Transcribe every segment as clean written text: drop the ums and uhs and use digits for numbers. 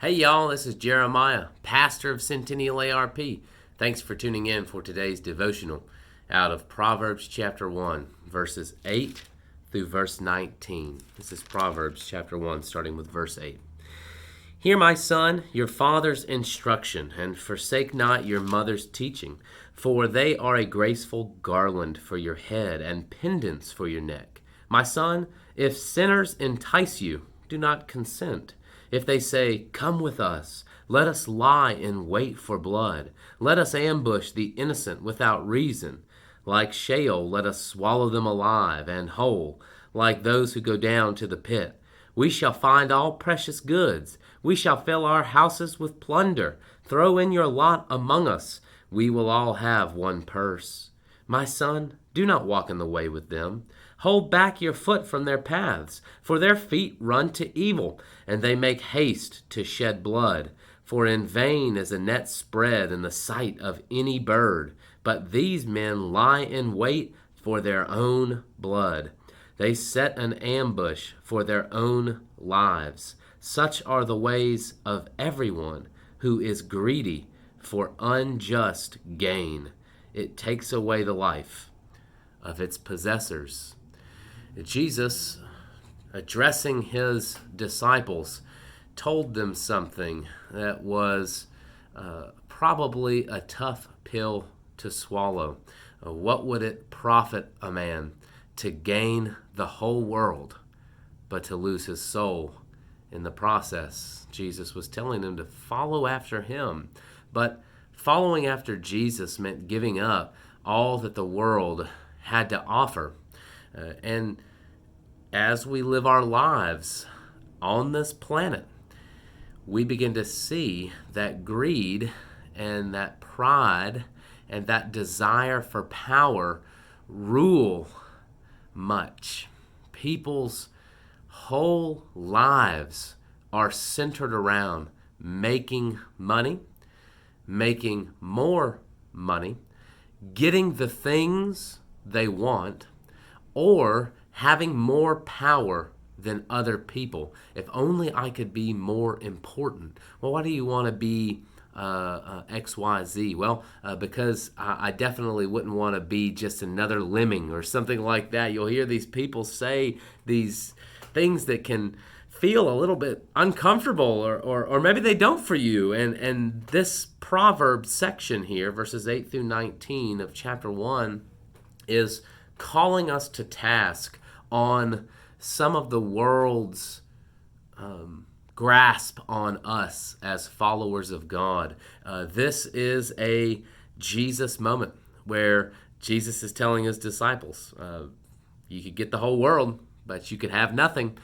Hey y'all, this is Jeremiah, pastor of Centennial ARP. Thanks for tuning in for today's devotional out of Proverbs chapter 1, verses 8 through verse 19. This is Proverbs chapter 1, starting with verse 8. Hear, my son, your father's instruction, and forsake not your mother's teaching, for they are a graceful garland for your head and pendants for your neck. My son, if sinners entice you, do not consent. If they say, come with us, let us lie in wait for blood. Let us ambush the innocent without reason. Like Sheol, let us swallow them alive and whole, like those who go down to the pit. We shall find all precious goods. We shall fill our houses with plunder. Throw in your lot among us. We will all have one purse. My son, do not walk in the way with them. Hold back your foot from their paths, for their feet run to evil, and they make haste to shed blood. For in vain is a net spread in the sight of any bird, but these men lie in wait for their own blood. They set an ambush for their own lives. Such are the ways of everyone who is greedy for unjust gain. It takes away the life of its possessors. Jesus, addressing his disciples, told them something that was probably a tough pill to swallow. What would it profit a man to gain the whole world, but to lose his soul in the process? Jesus was telling them to follow after him, but following after Jesus meant giving up all that the world had to offer. And as we live our lives on this planet, we begin to see that greed and that pride and that desire for power rule much. People's whole lives are centered around making money, making more money, getting the things they want, or having more power than other people. If only I could be more important. Well, why do you want to be XYZ? Well, because I definitely wouldn't want to be just another lemming or something like that. You'll hear these people say these things that can feel a little bit uncomfortable, or maybe they don't for you. And this proverb section here, verses 8 through 19 of chapter 1, is calling us to task on some of the world's grasp on us as followers of God. This is a Jesus moment where Jesus is telling his disciples, you could get the whole world, but you could have nothing.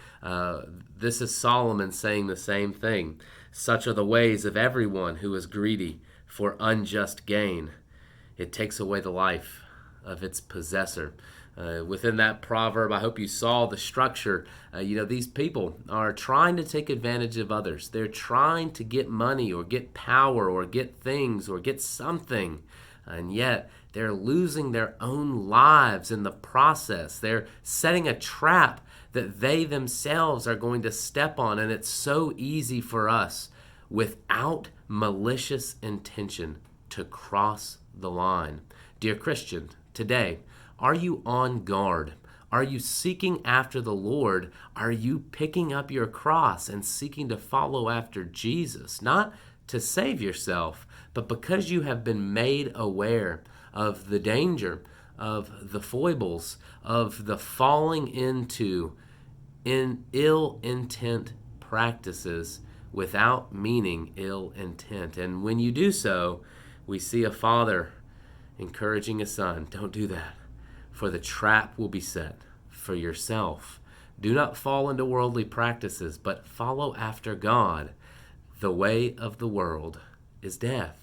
This is Solomon saying the same thing. Such are the ways of everyone who is greedy for unjust gain. It takes away the life of its possessor. Within that proverb, I hope you saw the structure. These people are trying to take advantage of others. They're trying to get money or get power or get things or get something. And yet they're losing their own lives in the process. They're setting a trap that they themselves are going to step on. And it's so easy for us, without malicious intention, to cross the line. Dear Christian, today, are you on guard? Are you seeking after the Lord? Are you picking up your cross and seeking to follow after Jesus? Not to save yourself, but because you have been made aware of the danger, of the foibles, of the falling into ill intent practices without meaning ill intent. And when you do so, we see a father encouraging a son, don't do that, for the trap will be set for yourself. Do not fall into worldly practices, but follow after God. The way of the world is death.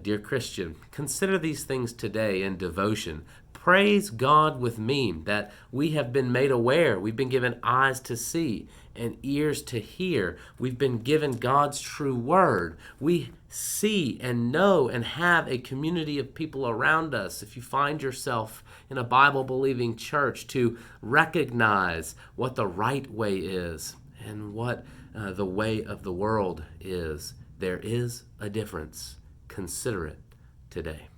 Dear Christian, consider these things today in devotion. Praise God with me that we have been made aware. We've been given eyes to see and ears to hear. We've been given God's true word. We see and know and have a community of people around us. If you find yourself in a Bible-believing church, to recognize what the right way is and what the way of the world is. There is a difference. Consider it today.